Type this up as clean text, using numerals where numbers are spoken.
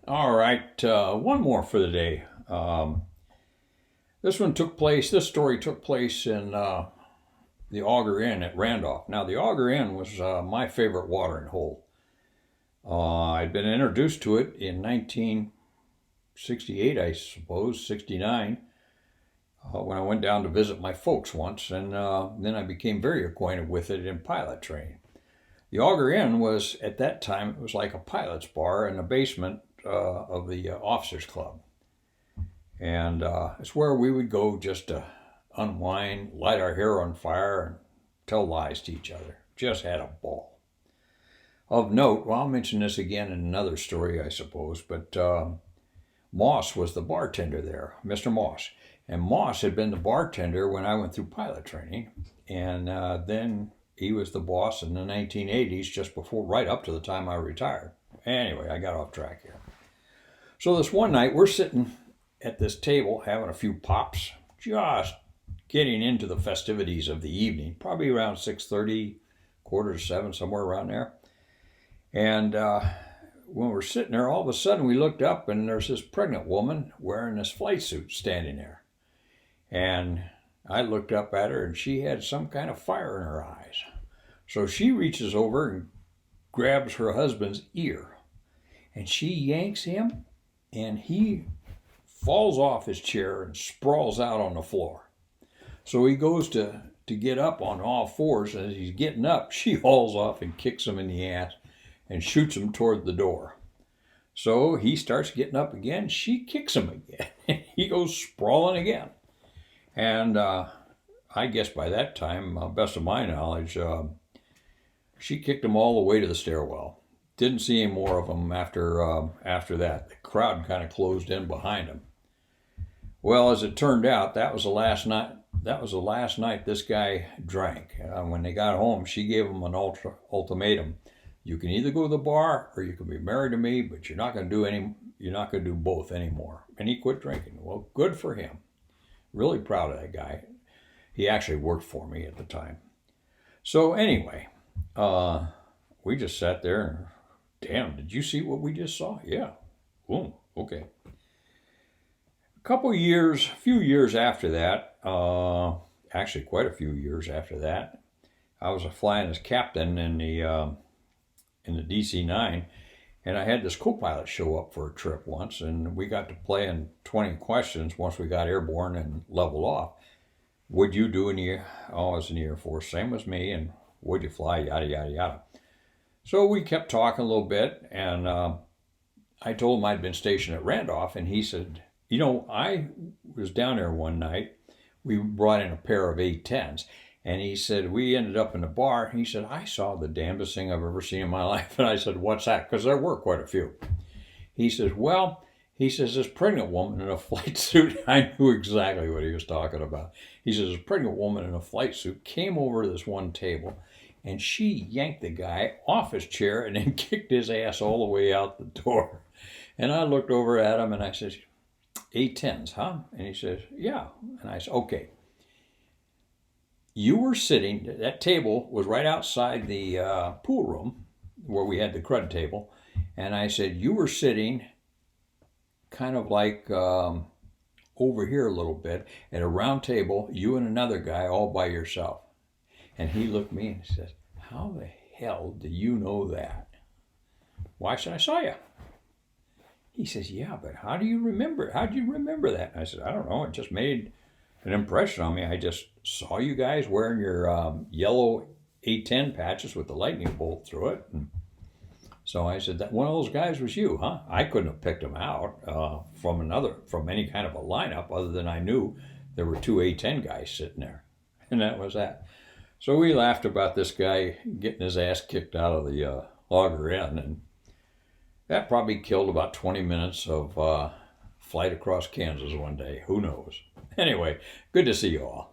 All right, one more for the day. This story took place in the Auger Inn at Randolph. Now, the Auger Inn was my favorite watering hole. I'd been introduced to it in 1968, I suppose, 69, when I went down to visit my folks once, and then I became very acquainted with it in pilot training. The Auger Inn was, at that time, it was like a pilot's bar in the basement of the officers' club. And it's where we would go just to unwind, light our hair on fire, and tell lies to each other. Just had a ball. Of note, well, I'll mention this again in another story, I suppose, but Moss was the bartender there, Mr. Moss. And Moss had been the bartender when I went through pilot training, and then he was the boss in the 1980s, just before, right up to the time I retired. Anyway, I got off track here. So this one night, we're sitting at this table having a few pops, just getting into the festivities of the evening, probably around 6:30, quarter to 7, somewhere around there. And when we're sitting there, all of a sudden we looked up and there's this pregnant woman wearing this flight suit standing there. And I looked up at her and she had some kind of fire in her eyes. So she reaches over and grabs her husband's ear and she yanks him and he falls off his chair and sprawls out on the floor. So he goes to get up on all fours, and as he's getting up, she hauls off and kicks him in the ass and shoots him toward the door. So he starts getting up again, she kicks him again, and he goes sprawling again. And I guess by that time, best of my knowledge, she kicked him all the way to the stairwell. Didn't see any more of him after that. The crowd kind of closed in behind him. Well, as it turned out, that was the last night. That was the last night this guy drank. When they got home, she gave him an ultimatum: you can either go to the bar or you can be married to me, but you're not going to do both anymore. And he quit drinking. Well, good for him. Really proud of that guy. He actually worked for me at the time. So anyway, we just sat there and, damn, did you see what we just saw? Yeah. Boom. Okay. Few years after that, actually quite a few years after that, I was flying as captain in the DC-9, and I had this co-pilot show up for a trip once, and we got to play in 20 questions once we got airborne and leveled off. What'd you do I was in the Air Force, same as me, and would you fly, yada, yada, yada. So we kept talking a little bit, and I told him I'd been stationed at Randolph, and he said, I was down there one night. We brought in a pair of A-10s. And he said, we ended up in the bar. He said, I saw the damnedest thing I've ever seen in my life. And I said, what's that? Because there were quite a few. He says, this pregnant woman in a flight suit. I knew exactly what he was talking about. He says, this pregnant woman in a flight suit came over to this one table. And she yanked the guy off his chair and then kicked his ass all the way out the door. And I looked over at him and I said, A-10s, huh? And he says, yeah. And I said, okay. You were sitting, that table was right outside the pool room where we had the crud table. And I said, you were sitting kind of like over here a little bit at a round table, you and another guy all by yourself. And he looked at me and he says, how the hell do you know that? Why should I saw you? He says, yeah, but how do you remember? How do you remember that? And I said, I don't know. It just made an impression on me. I just saw you guys wearing your yellow A-10 patches with the lightning bolt through it. And so I said, that one of those guys was you, huh? I couldn't have picked him out from any kind of a lineup other than I knew there were two A-10 guys sitting there. And that was that. So we laughed about this guy getting his ass kicked out of the Auger In, and that probably killed about 20 minutes of flight across Kansas one day. Who knows? Anyway, good to see you all.